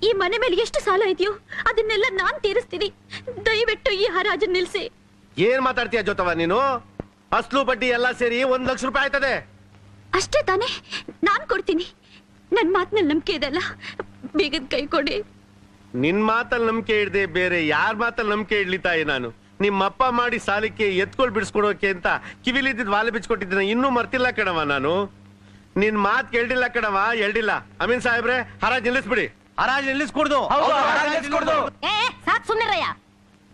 ಈ ಮನೆ ಮೇಲೆ ಎಷ್ಟು ಸಾಲ ಇದೆಯೋ ಅದನ್ನೆಲ್ಲ ನಾನ್ ತೀರಿಸ್ತೀನಿ. ದಯವಿಟ್ಟು ಈ ಹರಾಜು ನಿಲ್ಸಿ. ಏನ್ ಮಾತಾಡ್ತೀಯ ಜೊತವ ನೀನು? ಅಸ್ಲು ಬಡ್ಡಿ ಎಲ್ಲ ಸೇರಿ 1 ಲಕ್ಷ ರೂಪಾಯಿ ಆಯ್ತದೆ. ಅಷ್ಟೇ ತಾನೇ? ನಾನ್ ಕೊಡ್ತೀನಿ. ನನ್ ಮಾತಿನಲ್ಲಿ ನಂಬಿಕೆ ಇದೆಲ್ಲ, ಬೇಗದ ಕೈ ಕೊಡಿ. ನಿನ್ ಮಾತಲ್ಲಿ ನಂಬಿಕೆ ಇಡ್ದೆ ಬೇರೆ ಯಾರ ಮಾತಲ್ಲಿ ನಂಬಿಕೆ ಇಡ್ಲಿ ತಾಯಿ? ನಾನು ನಿಮ್ಮಪ್ಪ ಮಾಡಿ ಸಾಲಕ್ಕೆ ಎತ್ಕೊಳ್ ಬಿಡಿಸ್ಕೊಡೋಕೆ ಅಂತ ಕಿವಿಲಿದ್ದ ವಾಲೆ ಬಿಚ್ಕೊಟ್ಟಿದ್ದೀನ, ಇನ್ನೂ ಮರ್ತಿಲ್ಲ ಕಣವ ನಾನು. ನಿನ್ ಮಾತ್ ಕೇಳಿಲ್ಲ ಕಣವ, ಎಲ್ಡಿಲ್ಲ. ಅಮೀನ್ ಸಾಹೇಬ್ರೆ, ಹರಾಜ್ ನಿಲ್ಲಿಸ್ಬಿಡಿ. ಹರಾಜು ನಿಲ್ಲಿಸ್ಕೊಡ್ದು. ಸಾಕ್ ಸುಮ್ನಿರಯ್ಯ.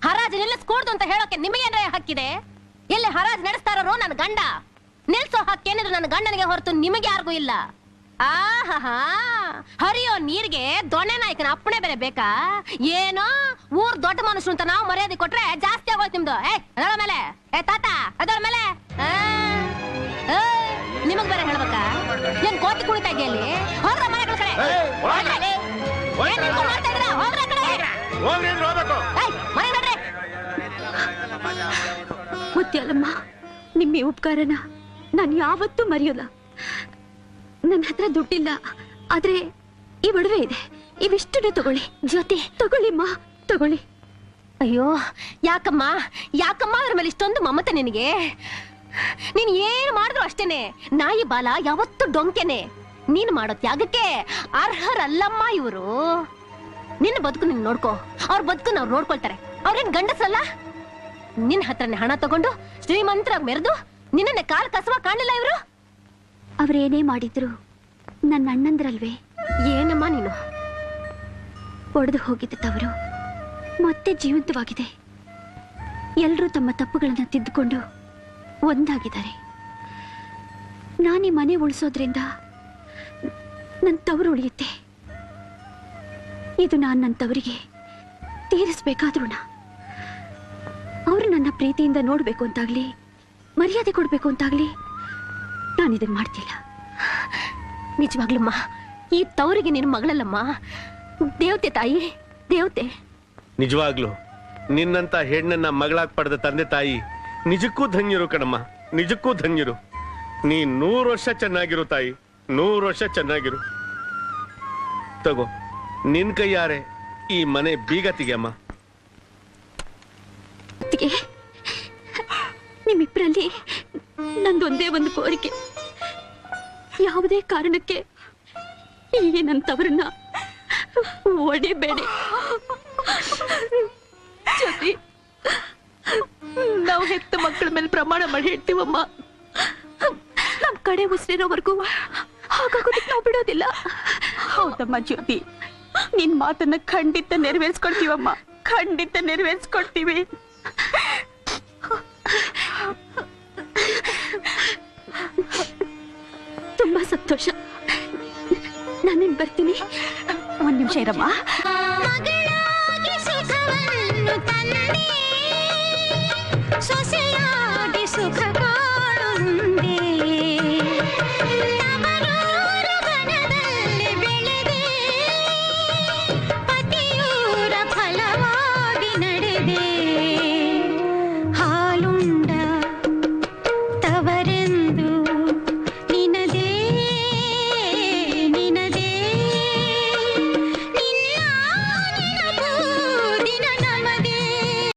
ಹರಾಜು ನಿಲ್ಲಿಸ್ಕೊಡ್ದು ಅಂತ ಹೇಳೋಕೆ ನಿಮಗೇನ್ರಯ್ಯ ಹಕ್ಕಿದೆ? ಎಲ್ಲಿ ಹರಾಜ್ ನಡೆಸ್ತಾರೋ ನನ್ನ ಗಂಡ. ನಿಲ್ಸೋ ಹಕ್ಕೇನಿದ್ರು ನನ್ನ ಗಂಡನಿಗೆ ಹೊರತು ನಿಮಗೆ ಯಾರಿಗೂ ಇಲ್ಲ. ಆಹಾ, ಹರಿಯೋ ನೀರ್ಗೆ ದೊಣ್ಣೆ ನಾಯಕನ ಅಪ್ಪಣೆ ಬೇರೆ ಬೇಕಾ? ಏನೋ ಊರ್ ದೊಡ್ಡ ಮನುಷ್ಯರು ಅಂತ ನಾವು ಮರ್ಯಾದೆ ಕೊಟ್ರೆ ಜಾಸ್ತಿ ಆಗೋಯ್ತು ನಿಮ್ದು. ಅದರ ಮೇಲೆ ತಾತ, ಅದರ ಮೇಲೆ ನಿಮಗ್ ಬೇರೆ ಹೇಳ್ಬೇಕಾ? ಏನ್ ಕೋತಿ ಕುಣಿತಾ ಇದೆಯಲ್ಲಿ? ಹೋಗ್ರ ಮನೆಗಳ ಕಡೆ. ಮುತ್ಯಾಲಮ್ಮ, ನಿಮ್ಮ ಉಪಕಾರನ ನಾನು ಯಾವತ್ತೂ ಮರೆಯೋಲ್ಲ. ನನ್ನ ಹತ್ರ ದುಡ್ಡಿಲ್ಲ, ಆದ್ರೆ ಈ ಒಡವೆ ಇದೆ. ಇವಿಷ್ಟು ತಗೊಳ್ಳಿ. ಜ್ಯೋತಿ, ತಗೊಳ್ಳಿಮ್ಮ, ತಗೊಳ್ಳಿ. ಅಯ್ಯೋ, ಯಾಕಮ್ಮ ಯಾಕಮ್ಮ ಅದ್ರ ಮೇಲೆ ಇಷ್ಟೊಂದು ಮಮತೆ ನಿನಗೆ? ನೀನ್ ಏನ್ ಮಾಡಿದ್ರು ಅಷ್ಟೇನೆ. ನಾಯಿ ಬಾಲ ಯಾವತ್ತು ಡೊಂಕೆನೆ. ನೀನ್ ಮಾಡೋ ತ್ಯಾಗಕ್ಕೆ ಅರ್ಹರಲ್ಲಮ್ಮ ಇವರು. ನಿನ್ನ ಬದುಕು ನೀನ್ ನೋಡ್ಕೋ, ಅವ್ರ ಬದುಕು ಅವ್ರು ನೋಡ್ಕೊಳ್ತಾರೆ. ಅವ್ರೇನ್ ಗಂಡಸಲ್ಲ? ನಿನ್ ಹತ್ರನೇ ಹಣ ತಗೊಂಡು ಶ್ರೀಮಂತರಾಗಿ ಮೆರೆದು ನಿನ್ನೆ ಕಾಲ್ ಕಸವ ಕಾಣಲಿಲ್ಲ ಇವರು. ಅವ್ರೇನೇ ಮಾಡಿದ್ರು ನನ್ನ ಅಣ್ಣಂದ್ರಲ್ವೇ? ಏನಮ್ಮ ನೀನು? ಒಡೆದು ಹೋಗಿದ್ದ ತವರು ಮತ್ತೆ ಜೀವಂತವಾಗಿದೆ. ಎಲ್ರೂ ತಮ್ಮ ತಪ್ಪುಗಳನ್ನ ತಿದ್ದುಕೊಂಡು ಒಂದಾಗಿದ್ದಾರೆ. ನಾನೀ ಮನೆ ಉಳಿಸೋದ್ರಿಂದ ನನ್ನ ತವರು ಉಳಿಯುತ್ತೆ. ಇದು ನಾನು ನನ್ನ ತವರಿಗೆ ತೀರಿಸಬೇಕಾದ್ರೂ ಅವರು ನನ್ನ ಪ್ರೀತಿಯಿಂದ ನೋಡ್ಬೇಕು ಅಂತಾಗ್ಲಿ, ಮರ್ಯಾದೆ ಕೊಡ್ಬೇಕು ಅಂತಾಗ್ಲಿ ನಾನು ಇದನ್ನ ಮಾಡ್ತಿಲ್ಲ. ನಿಜವಾಗ್ಲಮ್ಮ, ಈ ತವರಿಗೆ ನಿನ್ನ ಮಗಳಲ್ಲಮ್ಮ, ದೇವತೆ ತಾಯಿ, ದೇವತೆ. ನಿಜವಾಗ್ಲು ನಿನ್ನಂತ ಹೆಣ್ಣನ್ನ ಮಗಳಾಗ್ ಪಡೆದ ತಂದೆ ತಾಯಿ ನಿಜಕ್ಕೂ ಧನ್ಯರು ಕಣಮ್ಮ, ನಿಜಕ್ಕೂ ಧನ್ಯರು. ನೀ 100 ವರ್ಷ ಚೆನ್ನಾಗಿರು ತಾಯಿ, 100 ವರ್ಷ ಚೆನ್ನಾಗಿರು. ತಗೋ, ನಿನ್ ಕೈಯಾರೆ ಈ ಮನೆ ಬೀಗ ತೆಗೆಯಮ್ಮ. ನಿಮ್ಮಿಬ್ಬರಲ್ಲಿ ನಂದೊಂದೇ ಒಂದು ಕೋರಿಕೆ. ಯಾವುದೇ ಕಾರಣಕ್ಕೆ ಈ ನನ್ನವರನ್ನ ಒಡೆಬೇಡಿ. ಜೊತೆ ನಾವು ಹೆತ್ತ ಮಕ್ಕಳ ಮೇಲೆ ಪ್ರಮಾಣ ಮಾಡಿ ಹೇಳ್ತೀವಮ್ಮ, ನಮ್ ಕಡೆ ಉಸಿರಿರೋವರೆಗೂ ಹಾಗಾಗೋದಕ್ಕೆ ನಾವು ಬಿಡೋದಿಲ್ಲ. ಹೌದಮ್ಮ ಜ್ಯೋತಿ, ನಿನ್ ಮಾತನ್ನ ಖಂಡಿತ ನೆರವೇರಿಸ್ಕೊಡ್ತೀವಮ್ಮ, ಖಂಡಿತ ನೆರವೇರಿಸ್ಕೊಡ್ತೀವಿ. ತುಂಬಾ ಸಂತೋಷ. ನಾನೇನ್ ಬರ್ತೀನಿ. 1 ನಿಮಿಷ ಇರಮ್ಮ. ಸೊಸೆಯ